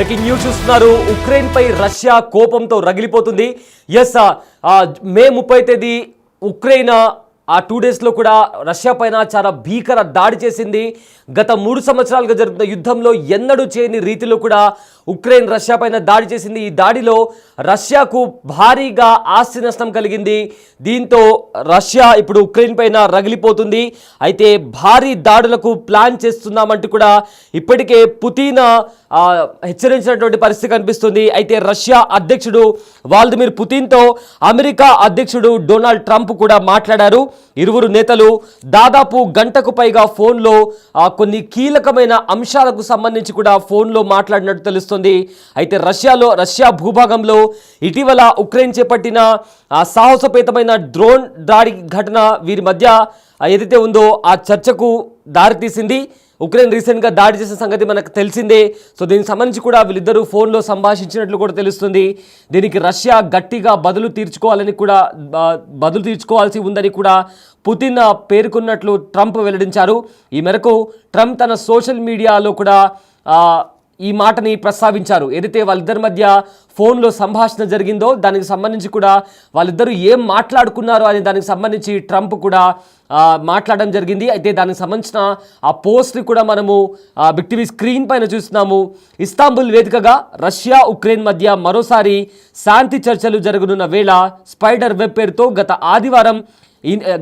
Breaking news చూస్తున్నారు. Ukraine పై Russia కోపంతో రగిలిపోతుంది. మే 30 తేదీ ఉక్రెయిన్ ఆ 2 డేస్లో కూడా రష్యా పైన చాలా భీకర దాడి చేసింది. గత 3 సంవత్సరాలుగా జరుగుతున్న యుద్ధంలో ఎన్నడూ చేయని రీతిలో కూడా ఉక్రెయిన్ రష్యా పైన దాడి చేసింది. ఈ దాడిలో రష్యాకు భారీగా ఆస్తి నష్టం కలిగింది. దీంతో రష్యా ఇప్పుడు ఉక్రెయిన్ పైన రగిలిపోతుంది. అయితే భారీ దాడులకు ప్లాన్ చేస్తున్నామంటూ కూడా ఇప్పటికే పుతిన్ హెచ్చరించినటువంటి పరిస్థితి కనిపిస్తుంది. అయితే రష్యా అధ్యక్షుడు వ్లాదిమిర్ పుతిన్తో అమెరికా అధ్యక్షుడు డొనాల్డ్ ట్రంప్ కూడా మాట్లాడారు. ఇరువురు నేతలు దాదాపు గంటకు పైగా ఫోన్లో కొన్ని కీలకమైన అంశాలకు సంబంధించి కూడా ఫోన్లో మాట్లాడినట్టు తెలుస్తుంది. అయితే రష్యా భూభాగంలో ఇటీవల ఉక్రెయిన్ చేపట్టిన సాహసోపేతమైన డ్రోన్ దాడి ఘటన వీరి మధ్య ఏదైతే ఉందో ఆ చర్చకు దారితీసింది. ఉక్రెయిన్ రీసెంట్గా దాడి చేసిన సంగతి మనకు తెలిసిందే. సో దీనికి సంబంధించి కూడా వీళ్ళిద్దరూ ఫోన్లో సంభాషించినట్లు కూడా తెలుస్తుంది. దీనికి రష్యా గట్టిగా బదులు తీర్చుకోవాల్సి ఉందని కూడా పుతిన్ పేర్కొన్నట్లు ట్రంప్ వెల్లడించారు. ఈ మేరకు ట్రంప్ తన సోషల్ మీడియాలో కూడా ఈ మాటని ప్రస్తావించారు. ఏదైతే వాళ్ళిద్దరి మధ్య ఫోన్లో సంభాషణ జరిగిందో దానికి సంబంధించి కూడా వాళ్ళిద్దరూ ఏం మాట్లాడుకున్నారో అనే దానికి సంబంధించి ట్రంప్ కూడా మాట్లాడడం జరిగింది. అయితే దానికి సంబంధించిన ఆ పోస్ట్ని కూడా మనము బిగ్ టీవీ స్క్రీన్ పైన చూస్తున్నాము. ఇస్తాంబుల్ వేదికగా రష్యా ఉక్రెయిన్ మధ్య మరోసారి శాంతి చర్చలు జరగనున్న వేళ స్పైడర్ వెబ్ పేరుతో గత ఆదివారం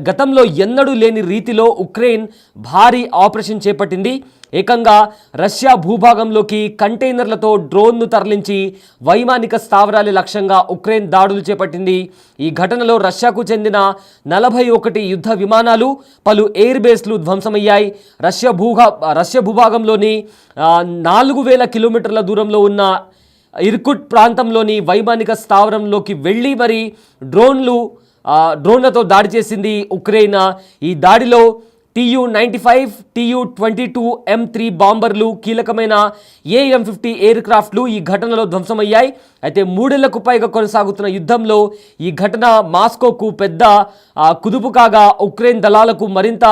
గతంలో ఎన్నడూ లేని రీతిలో ఉక్రెయిన్ భారీ ఆపరేషన్ చేపట్టింది. ఏకంగా రష్యా భూభాగంలోకి కంటైనర్లతో డ్రోన్ను తరలించి వైమానిక స్థావరాల లక్ష్యంగా ఉక్రెయిన్ దాడులు చేపట్టింది. ఈ ఘటనలో రష్యాకు చెందిన 41 యుద్ధ విమానాలు, పలు ఎయిర్ బేస్లు ధ్వంసమయ్యాయి. రష్యా భూభాగంలోని 4000 కిలోమీటర్ల దూరంలో ఉన్న ఇర్కుట్ ప్రాంతంలోని వైమానిక స్థావరంలోకి వెళ్ళి మరి డ్రోన్లతో దాడి చేసింది ఉక్రెయిన్. ఈ దాడిలో Tu-95, Tu-22 M3 బాంబర్లు, కీలకమైన AN-50 ఎయిర్ క్రాఫ్ట్లు ఈ ఘటనలో ధ్వంసమయ్యాయి. అయితే 3 ఏళ్లకు పైగా కొనసాగుతున్న యుద్ధంలో ఈ ఘటన మాస్కోకు పెద్ద కుదుపు కాగా ఉక్రెయిన్ దళాలకు మరింత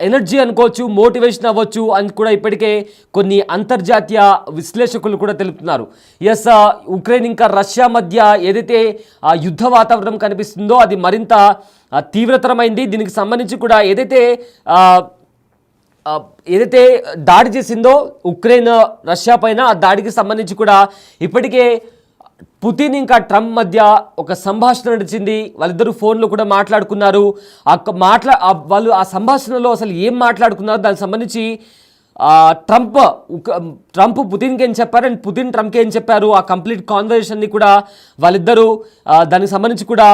ఎనర్జీ అనుకోవచ్చు, మోటివేషన్ అవ్వచ్చు అని కూడా ఇప్పటికే కొన్ని అంతర్జాతీయ విశ్లేషకులు కూడా తెలుపుతున్నారు. ఉక్రెయిన్ ఇంకా రష్యా మధ్య ఏదైతే యుద్ధ వాతావరణం కనిపిస్తుందో అది మరింత తీవ్రతరమైంది. దీనికి సంబంధించి కూడా ఏదైతే దాడి చేసిందో ఉక్రెయిన్ రష్యా పైన ఆ దాడికి సంబంధించి కూడా ఇప్పటికే పుతిన్ ఇంకా ట్రంప్ మధ్య ఒక సంభాషణ నడిచింది. వాళ్ళిద్దరూ ఫోన్లో కూడా మాట్లాడుకున్నారు. వాళ్ళు ఆ సంభాషణలో అసలు ఏం మాట్లాడుకున్నారు దానికి సంబంధించి ట్రంప్ పుతిన్కి ఏం చెప్పారు అండ్ పుతిన్ ట్రంప్కి ఏం చెప్పారు, ఆ కంప్లీట్ కాన్వర్సేషన్ని కూడా వాళ్ళిద్దరూ దానికి సంబంధించి కూడా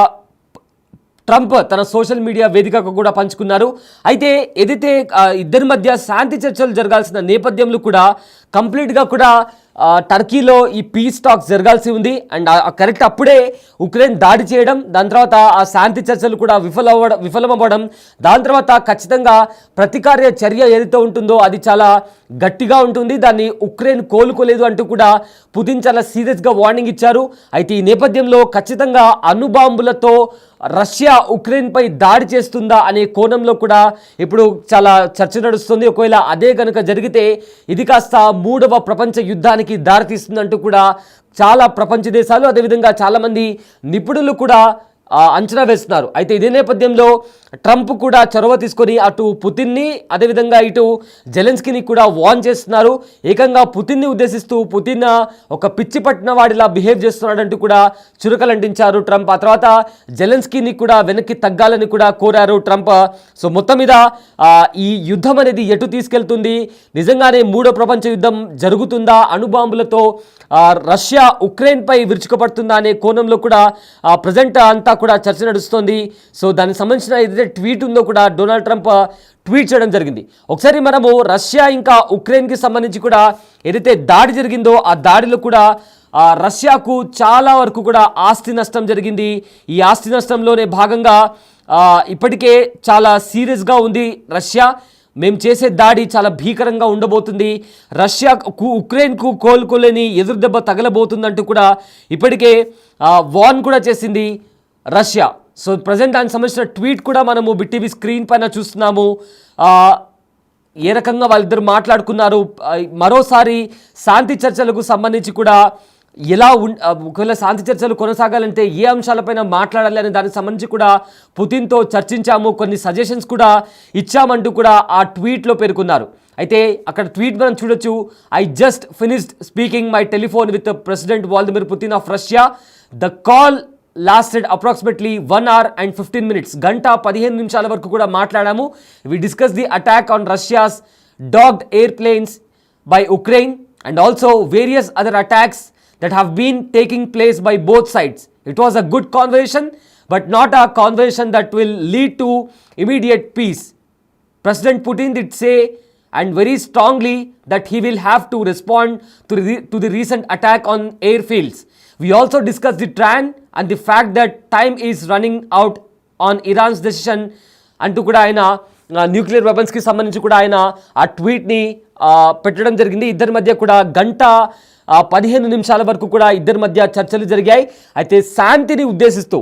ట్రంప్ తన సోషల్ మీడియా వేదికగా కూడా పంచుకున్నారు. అయితే ఏదైతే ఇద్దరి మధ్య శాంతి చర్చలు జరగాల్సిన నేపథ్యంలో కూడా కంప్లీట్గా కూడా టర్కీలో ఈ పీస్ టాక్స్ జరగాల్సి ఉంది. అండ్ కరెక్ట్ అప్పుడే ఉక్రెయిన్ దాడి చేయడం, దాని తర్వాత ఆ శాంతి చర్చలు కూడా విఫలమవ్వడం, దాని తర్వాత ఖచ్చితంగా ప్రతికార్య చర్య ఏదైతే ఉంటుందో అది చాలా గట్టిగా ఉంటుంది. దాన్ని ఉక్రెయిన్ కోలుకోలేదు అంటూ కూడా పుతిన్ చాలా సీరియస్గా వార్నింగ్ ఇచ్చారు. అయితే ఈ నేపథ్యంలో ఖచ్చితంగా అణుబాంబులతో రష్యా ఉక్రెయిన్పై దాడి చేస్తుందా అనే కోణంలో కూడా ఇప్పుడు చాలా చర్చ నడుస్తుంది. ఒకవేళ అదే కనుక జరిగితే ఇది కాస్త 3వ ప్రపంచ యుద్ధానికి దారితీస్తుందంటూ కూడా చాలా ప్రపంచ దేశాలు అదేవిధంగా చాలామంది నిపుణులు కూడా అంచనా వేస్తున్నారు. అయితే ఇదే నేపథ్యంలో ట్రంప్ కూడా చొరవ తీసుకొని అటు పుతిన్ని అదేవిధంగా ఇటు జెలెన్స్కీని కూడా వార్న్ చేస్తున్నారు. ఏకంగా పుతిన్ని ఉద్దేశిస్తూ పుతిన్ ఒక పిచ్చి పట్టిన వాడిలా బిహేవ్ చేస్తున్నాడంటూ కూడా చురకలంటించారు ట్రంప్. ఆ తర్వాత జెలెన్స్కీని కూడా వెనక్కి తగ్గాలని కూడా కోరారు ట్రంప్. సో మొత్తం మీద ఈ యుద్ధం అనేది ఎటు తీసుకెళ్తుంది, నిజంగానే 3వ ప్రపంచ యుద్ధం జరుగుతుందా, అణుబాంబులతో రష్యా ఉక్రెయిన్పై విరుచుకుపడుతుందా అనే కోణంలో కూడా ప్రజెంట్ అంతా కూడా చర్చ నడుస్తుంది. సో దానికి సంబంధించిన ఏదైతే ట్వీట్ ఉందో కూడా డొనాల్డ్ ట్రంప్ ట్వీట్ చేయడం జరిగింది. ఒకసారి మనము రష్యా ఇంకా ఉక్రెయిన్కి సంబంధించి కూడా ఏదైతే దాడి జరిగిందో ఆ దాడిలో కూడా రష్యాకు చాలా వరకు కూడా ఆస్తి నష్టం జరిగింది. ఈ ఆస్తి నష్టంలోనే భాగంగా ఇప్పటికే చాలా సీరియస్గా ఉంది రష్యా. మేము చేసే దాడి చాలా భీకరంగా ఉండబోతుంది, ఉక్రెయిన్కు కోలుకోలేని ఎదురుదెబ్బ తగలబోతుందంటూ కూడా ఇప్పటికే వార్న్ కూడా చేసింది రష్యా. సో ప్రజెంట్ దానికి సంబంధించిన ట్వీట్ కూడా మనము బిగ్ టీవీ స్క్రీన్ పైన చూస్తున్నాము. ఏ రకంగా వాళ్ళిద్దరు మాట్లాడుకున్నారు, మరోసారి శాంతి చర్చలకు సంబంధించి కూడా ఎలా ఒకవేళ శాంతి చర్చలు కొనసాగాలంటే ఏ అంశాలపైన మాట్లాడాలి అనే దానికి సంబంధించి కూడా పుతిన్తో చర్చించాము, కొన్ని సజెషన్స్ కూడా ఇచ్చామంటూ కూడా ఆ ట్వీట్లో పేర్కొన్నారు. అయితే అక్కడ ట్వీట్ మనం చూడొచ్చు. I just finished speaking my telephone with president Vladimir Putin of Russia. The call lasted approximately 1 hour and 15 minutes. గంట 15 నిమిషాల వరకు కూడా మాట్లాడాము. We discuss the attack on Russia's docked airplanes by Ukraine and also various other attacks that have been taking place by both sides. It was a good conversation, but not a conversation that will lead to immediate peace. President Putin did say, and very strongly, that he will have to respond to the recent attack on airfields. We also discussed the Iran and the fact that time is running out on Iran's decision. అంటూ కూడా ఆయన nuclear వెపన్స్కి సంబంధించి కూడా ఆయన ఆ ట్వీట్ని పెట్టడం జరిగింది. ఇద్దరి మధ్య కూడా గంట 15 నిమిషాల వరకు కూడా ఇద్దరి మధ్య చర్చలు జరిగాయి. అయితే శాంతిని ఉద్దేశిస్తూ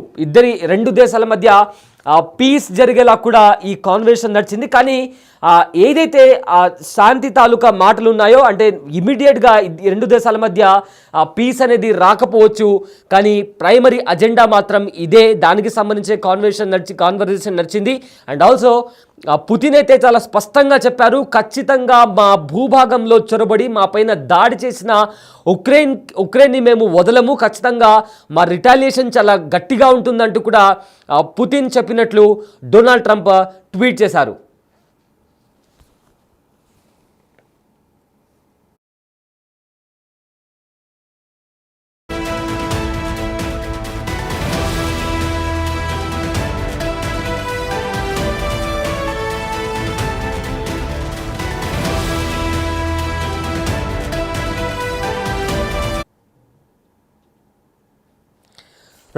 రెండు దేశాల మధ్య పీస్ జరిగేలా కూడా ఈ కాన్వర్సేషన్ నడిచింది. కానీ ఏదైతే శాంతి తాలూకా మాటలు ఉన్నాయో అంటే ఇమీడియట్గా రెండు దేశాల మధ్య పీస్ అనేది రాకపోవచ్చు, కానీ ప్రైమరీ అజెండా మాత్రం ఇదే, దానికి సంబంధించే కాన్వర్సేషన్ నడిచింది. అండ్ ఆల్సో పుతిన్ అయితే చాలా స్పష్టంగా చెప్పారు, ఖచ్చితంగా మా భూభాగంలో చొరబడి మా పైన దాడి చేసిన ఉక్రెయిన్ని మేము వదలము, ఖచ్చితంగా మా రిటాలియేషన్ చాలా గట్టిగా ఉంటుందంటూ కూడా పుతిన్ చెప్పినట్లు డొనాల్డ్ ట్రంప్ ట్వీట్ చేశారు.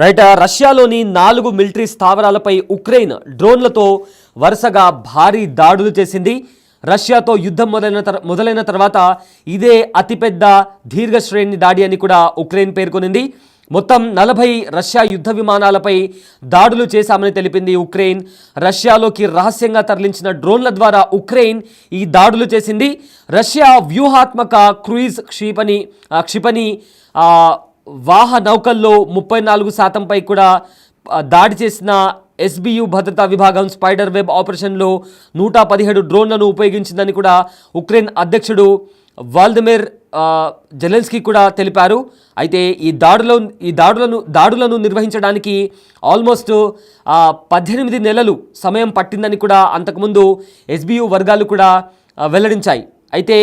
రైట్, రష్యాలోని 4 మిలిటరీ స్థావరాలపై ఉక్రెయిన్ డ్రోన్లతో వరుసగా భారీ దాడులు చేసింది. రష్యాతో యుద్ధం మొదలైన తర్వాత ఇదే అతిపెద్ద దీర్ఘశ్రేణి దాడి అని కూడా ఉక్రెయిన్ పేర్కొనింది. మొత్తం 40 రష్యా యుద్ధ విమానాలపై దాడులు చేశామని తెలిపింది ఉక్రెయిన్. రష్యాలోకి రహస్యంగా తరలించిన డ్రోన్ల ద్వారా ఉక్రెయిన్ ఈ దాడులు చేసింది. రష్యా వ్యూహాత్మక క్రూయిజ్ క్షిపణి వాహ నౌకల్లో 34% కూడా దాడి చేసిన ఎస్బియు భద్రతా విభాగం స్పైడర్ వెబ్ ఆపరేషన్లో 117 డ్రోన్లను ఉపయోగించిందని కూడా ఉక్రెయిన్ అధ్యక్షుడు వాల్దిమిర్ జెలెన్స్కీ కూడా తెలిపారు. అయితే ఈ దాడులను నిర్వహించడానికి ఆల్మోస్ట్ 18 నెలలు సమయం పట్టిందని కూడా అంతకుముందు ఎస్బియు వర్గాలు కూడా వెల్లడించాయి. అయితే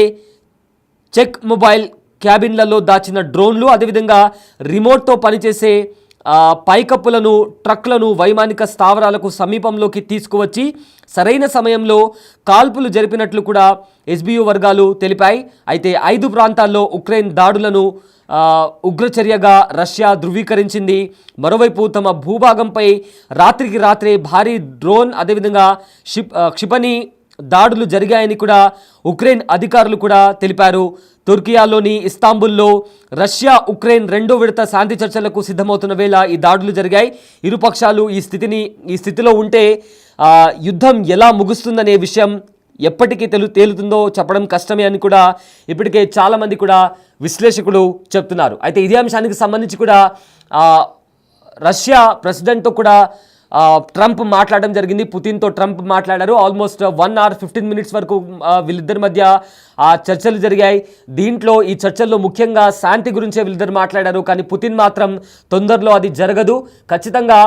చెక్ మొబైల్ క్యాబిన్లలో దాచిన డ్రోన్లు, అదేవిధంగా రిమోట్తో పనిచేసే పైకప్పులను, ట్రక్లను వైమానిక స్థావరాలకు సమీపంలోకి తీసుకువచ్చి సరైన సమయంలో కాల్పులు జరిపినట్లు కూడా ఎస్బియు వర్గాలు తెలిపాయి. అయితే 5 ప్రాంతాల్లో ఉక్రెయిన్ దాడులను ఉగ్రచర్యగా రష్యా ధృవీకరించింది. మరోవైపు తమ భూభాగంపై రాత్రికి రాత్రే భారీ డ్రోన్ అదేవిధంగా క్షిపణి దాడులు జరిగాయని కూడా ఉక్రెయిన్ అధికారులు కూడా తెలిపారు. తుర్కియాలోని ఇస్తాంబుల్లో రష్యా ఉక్రెయిన్ 2వ విడత శాంతి చర్చలకు సిద్ధమవుతున్న వేళ ఈ దాడులు జరిగాయి. ఇరుపక్షాలు ఈ స్థితిలో ఉంటే యుద్ధం ఎలా ముగుస్తుందనే విషయం ఎప్పటికీ తేలుతుందో చెప్పడం కష్టమే అని కూడా ఇప్పటికే చాలామంది కూడా విశ్లేషకులు చెప్తున్నారు. అయితే ఇదే అంశానికి సంబంధించి కూడా రష్యా ప్రెసిడెంట్తో కూడా ట్రంప్ మాట్లాడడం జరిగింది. పుతిన్తో ట్రంప్ మాట్లాడారు. ఆల్మోస్ట్ 1 hour 15 minutes వరకు వీళ్ళిద్దరి మధ్య చర్చలు జరిగాయి. దీంట్లో ఈ చర్చల్లో ముఖ్యంగా శాంతి గురించే వీళ్ళిద్దరు మాట్లాడారు. కానీ పుతిన్ మాత్రం తొందరలో అది జరగదు, ఖచ్చితంగా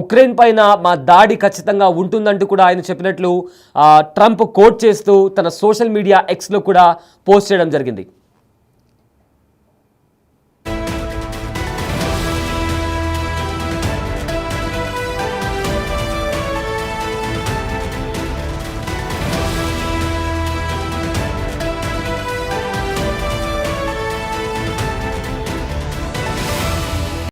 ఉక్రెయిన్ పైన మా దాడి ఖచ్చితంగా ఉంటుందంటూ కూడా ఆయన చెప్పినట్లు ట్రంప్ కోట్ చేస్తూ తన సోషల్ మీడియా ఎక్స్లో కూడా పోస్ట్ చేయడం జరిగింది.